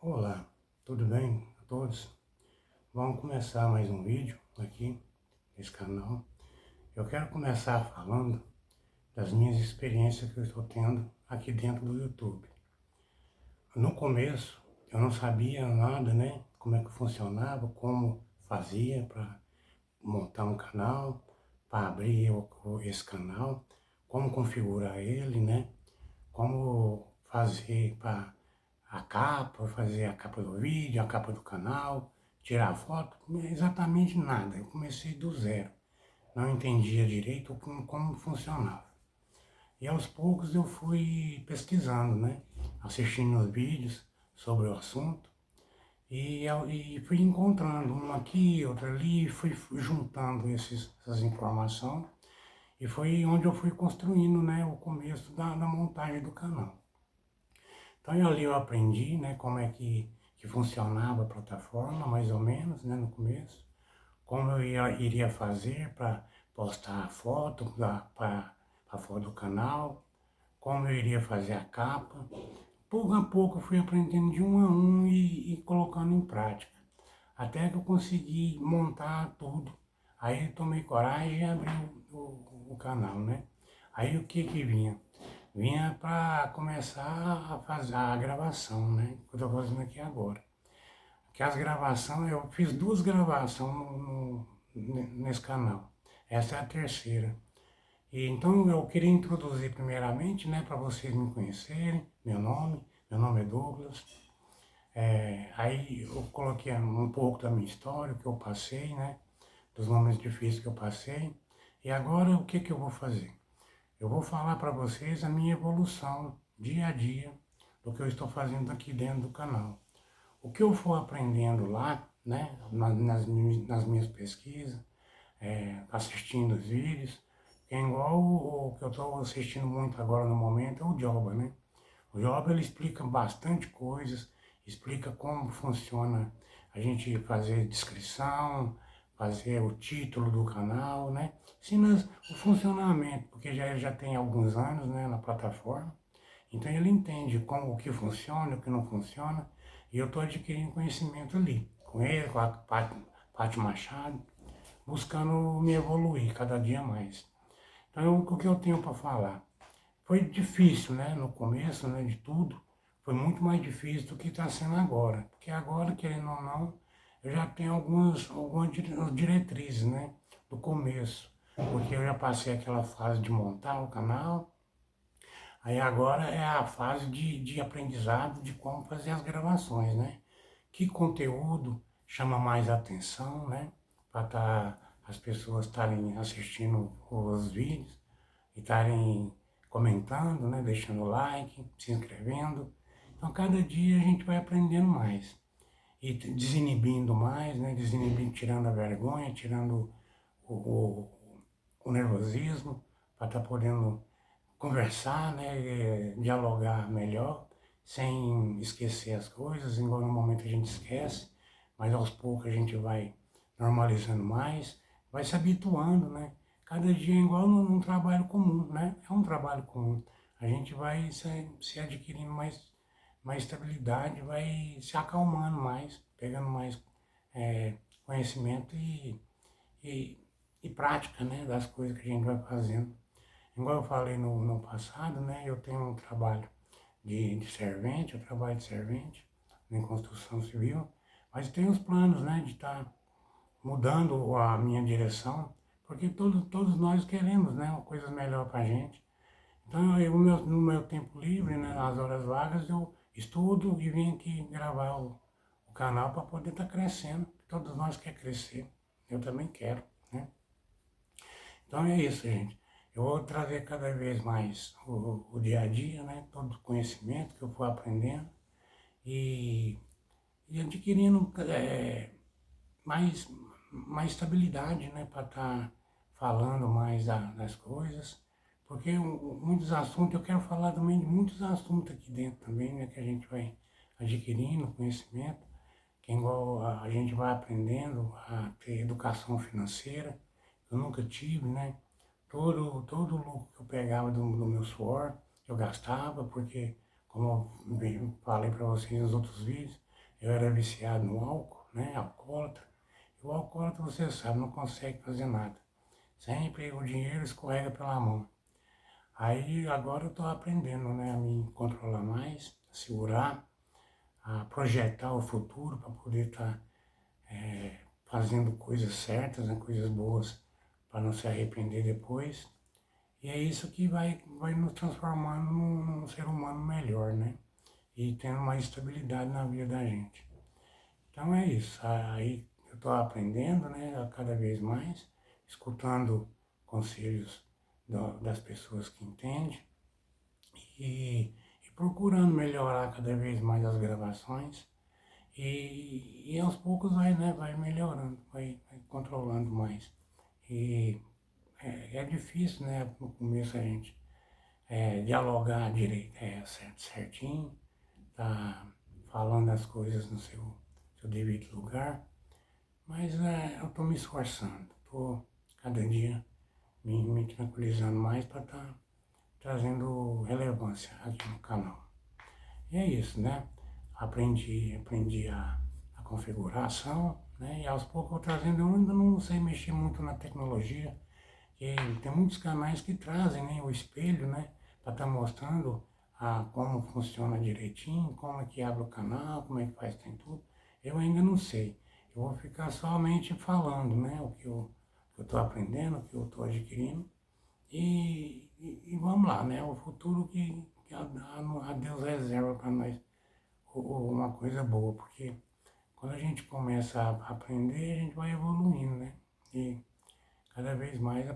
Olá, tudo bem a todos? Vamos começar mais um vídeo aqui nesse canal. Eu quero começar falando das minhas experiências que eu estou tendo aqui dentro do YouTube. No começo, eu não sabia nada, né? Como é que funcionava, como fazia para montar um canal, para abrir esse canal, como configurar ele, né? Como fazer para a capa, fazer a capa do vídeo, a capa do canal, tirar foto, exatamente nada. Eu comecei do zero, não entendia direito como funcionava. E aos poucos eu fui pesquisando, né? Assistindo os vídeos sobre o assunto e fui encontrando uma aqui, outra ali, fui juntando essas informações e foi onde eu fui construindo, né, o começo da montagem do canal. Então ali eu aprendi, né, como é que funcionava a plataforma, mais ou menos, né, no começo, como iria fazer para postar a foto para a foto do canal, como eu iria fazer a capa. Pouco a pouco eu fui aprendendo de um a um e colocando em prática, até que eu consegui montar tudo. Aí eu tomei coragem e abri o canal, né? Aí o que vinha? Vinha para começar a fazer a gravação, né? Que eu estou fazendo aqui agora. Que as gravações, eu fiz duas gravações nesse canal. Essa é a terceira. E então eu queria introduzir primeiramente, né, para vocês me conhecerem, meu nome é Douglas. Aí eu coloquei um pouco da minha história, o que eu passei, né, dos momentos difíceis que eu passei. E agora o que eu vou fazer? Eu vou falar para vocês a minha evolução dia a dia do que eu estou fazendo aqui dentro do canal. O que eu for aprendendo lá, né, nas minhas pesquisas, assistindo os vídeos, é igual o que eu estou assistindo muito agora no momento, é o Joba, né? O Joba ele explica bastante coisas, explica como funciona a gente fazer descrição, fazer o título do canal, né? Ensina o funcionamento, porque ele já tem alguns anos, né, na plataforma, então ele entende como o que funciona, o que não funciona, e eu estou adquirindo conhecimento ali, com ele, com a Paty Machado, buscando me evoluir cada dia mais. Então, o que eu tenho para falar? Foi difícil, né, no começo, né, de tudo, foi muito mais difícil do que está sendo agora, porque agora, querendo ou não, eu já tenho algumas diretrizes, né, do começo, porque eu já passei aquela fase de montar o canal, aí agora é a fase de aprendizado de como fazer as gravações, né, que conteúdo chama mais atenção, né, para as pessoas estarem assistindo os vídeos e estarem comentando, né, deixando like, se inscrevendo. Então, cada dia a gente vai aprendendo mais e desinibindo mais, né, desinibindo, tirando a vergonha, tirando o, o, o nervosismo, para estar podendo conversar, né, dialogar melhor, sem esquecer as coisas, igual no momento a gente esquece, mas aos poucos a gente vai normalizando mais, vai se habituando, né? Cada dia é igual num trabalho comum, né? É um trabalho comum. A gente vai se adquirindo mais estabilidade, vai se acalmando mais, pegando mais conhecimento e, e prática, né? Das coisas que a gente vai fazendo. Igual eu falei no passado, né? Eu tenho um trabalho de servente, eu trabalho de servente em construção civil, mas tenho os planos, né? De estar mudando a minha direção, porque todos nós queremos, né? Uma coisa melhor para a gente. Então, no meu tempo livre, né? Nas horas vagas, eu estudo e venho aqui gravar o canal para poder estar crescendo. Todos nós queremos crescer. Eu também quero, né? Então é isso, gente. Eu vou trazer cada vez mais o dia a dia, né? Todo o conhecimento que eu for aprendendo e, e adquirindo mais, mais estabilidade, né? Para estar falando mais das coisas. Porque muitos assuntos, eu quero falar também de muitos assuntos aqui dentro também, né? Que a gente vai adquirindo conhecimento, que é igual a gente vai aprendendo a ter educação financeira. Eu nunca tive, né? Todo o lucro que eu pegava do meu suor, eu gastava, porque, como eu falei para vocês nos outros vídeos, eu era viciado no álcool, né? Alcoólatra. E o alcoólatra, você sabe, não consegue fazer nada. Sempre o dinheiro escorrega pela mão. Aí agora eu estou aprendendo, né, a me controlar mais, a segurar, a projetar o futuro para poder estar fazendo coisas certas, né, coisas boas, para não se arrepender depois. E é isso que vai nos transformando num ser humano melhor, né? E tendo mais estabilidade na vida da gente. Então é isso. Aí eu estou aprendendo, né, a cada vez mais, escutando conselhos das pessoas que entendem e procurando melhorar cada vez mais as gravações. E aos poucos vai melhorando, vai controlando mais. E é difícil, né, no começo a gente dialogar direito, certinho, tá falando as coisas no seu devido lugar, mas eu estou me esforçando, estou cada dia me tranquilizando mais para estar trazendo relevância aqui no canal. E é isso, né? Aprendi a configuração, né? E aos poucos eu trazendo, eu ainda não sei mexer muito na tecnologia, e tem muitos canais que trazem, né, o espelho, né? Para estar mostrando como funciona direitinho, como é que abre o canal, como é que faz, tem tudo. Eu ainda não sei. Eu vou ficar somente falando, né? O que eu estou aprendendo, o que eu estou adquirindo. E vamos lá, né? O futuro que a Deus reserva para nós uma coisa boa, porque quando a gente começa a aprender, a gente vai evoluindo, né? E cada vez mais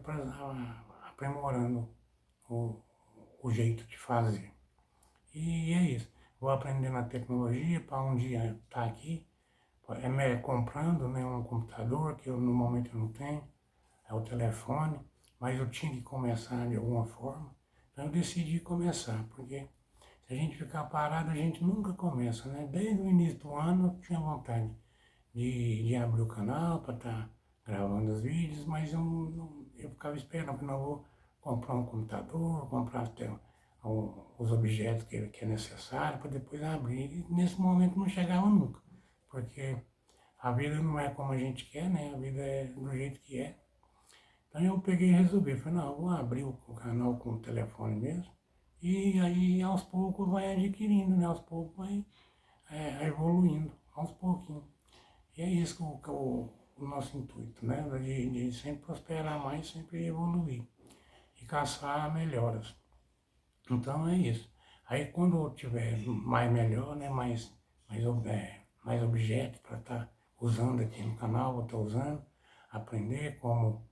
aprimorando o, o jeito de fazer. E é isso. Vou aprendendo a tecnologia para um dia estar aqui, comprando, né, um computador que eu no momento eu não tenho, é o telefone, mas eu tinha que começar de alguma forma. Então eu decidi começar, porque se a gente ficar parado, a gente nunca começa, né? Desde o início do ano eu tinha vontade de abrir o canal para estar gravando os vídeos, mas eu ficava esperando, que não vou comprar um computador, comprar até os objetos que é necessário para depois abrir. E nesse momento não chegava nunca, porque a vida não é como a gente quer, né? A vida é do jeito que é. Então eu peguei e resolvi, falei, não, eu vou abrir o canal com o telefone mesmo, e aí aos poucos vai adquirindo, né? Aos poucos vai evoluindo, aos pouquinhos. E é isso que é o nosso intuito, né? De sempre prosperar mais, sempre evoluir e caçar melhoras. Então é isso. Aí quando eu tiver mais melhor, né? Mais objetos para estar usando aqui no canal, vou estar usando, aprender como.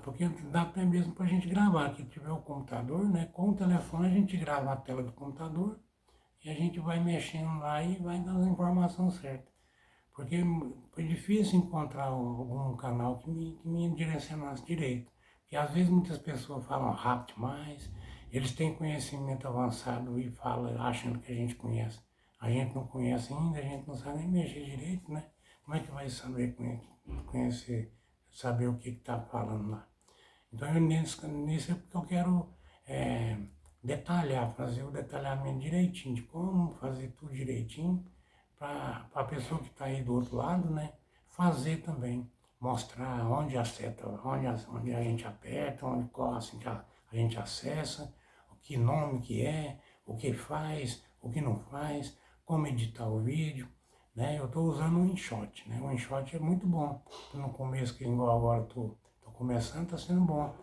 Porque dá até mesmo para a gente gravar. Aqui tiver o computador, né? Com o telefone a gente grava a tela do computador e a gente vai mexendo lá e vai dando as informações certas. Porque foi difícil encontrar algum canal que me direcionasse direito. Porque às vezes muitas pessoas falam rápido demais, eles têm conhecimento avançado e falam achando que a gente conhece. A gente não conhece ainda, a gente não sabe nem mexer direito, né? Como é que vai saber conhecer, saber o que está falando lá? Então nisso é porque eu quero detalhar, fazer o detalhamento direitinho, de como fazer tudo direitinho, para a pessoa que está aí do outro lado, né, fazer também, mostrar onde a seta, onde a gente aperta, onde qual assim que a gente acessa, o que nome que é, o que faz, o que não faz, como editar o vídeo, né? Eu estou usando o InShot, né? O InShot é muito bom. No começo, que igual agora estou começando, está sendo bom.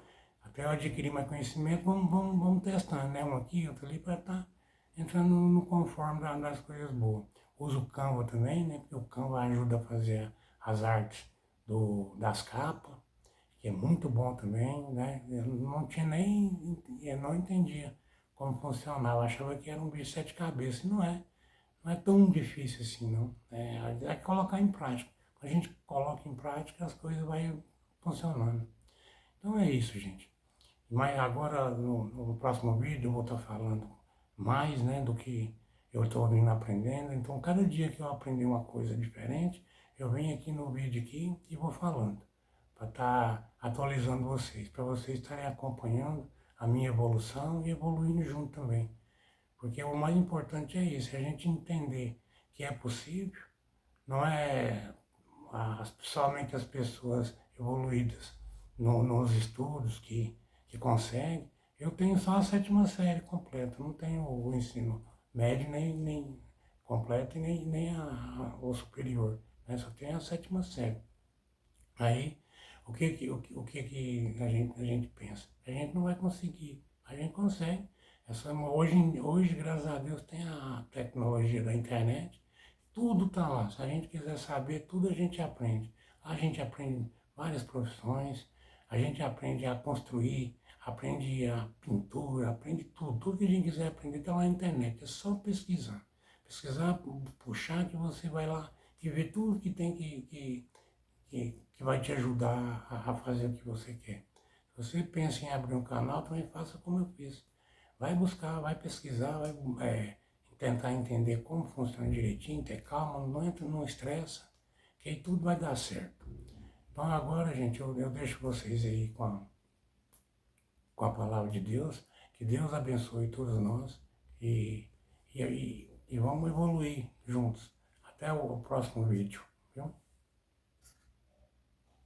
Até eu adquirir mais conhecimento, vamos testando, né? Um aqui, outro ali, para estar entrando no conforme das coisas boas. Uso o Canva também, né? Porque o Canva ajuda a fazer as artes das capas, que é muito bom também, né? Eu não tinha nem, eu não entendia como funcionava, eu achava que era um bicho de sete cabeças, e não é. Não é tão difícil assim, não. É colocar em prática. Quando a gente coloca em prática, as coisas vão funcionando. Então é isso, gente. Mas agora, no próximo vídeo, eu vou estar falando mais, né, do que eu estou vindo aprendendo. Então, cada dia que eu aprender uma coisa diferente, eu venho aqui no vídeo aqui e vou falando, para estar atualizando vocês, para vocês estarem acompanhando a minha evolução e evoluindo junto também. Porque o mais importante é isso, é a gente entender que é possível, não é somente as pessoas evoluídas nos estudos que conseguem. Eu tenho só a 7ª série completa, não tenho o ensino médio nem completo e nem o superior, né? Só tenho a 7ª série. Aí, o que a gente pensa? A gente não vai conseguir, a gente consegue. Hoje, graças a Deus, tem a tecnologia da internet, tudo está lá. Se a gente quiser saber, tudo a gente aprende. Lá a gente aprende várias profissões, a gente aprende a construir, aprende a pintura, aprende tudo. Tudo que a gente quiser aprender está lá na internet. É só pesquisar. Pesquisar, puxar que você vai lá e ver tudo que tem que vai te ajudar a fazer o que você quer. Se você pensa em abrir um canal, também faça como eu fiz. Vai buscar, vai pesquisar, vai tentar entender como funciona direitinho, ter calma, não entra, não estressa, que aí tudo vai dar certo. Então agora, gente, eu deixo vocês aí com a palavra de Deus, que Deus abençoe todos nós e vamos evoluir juntos. Até o próximo vídeo, viu?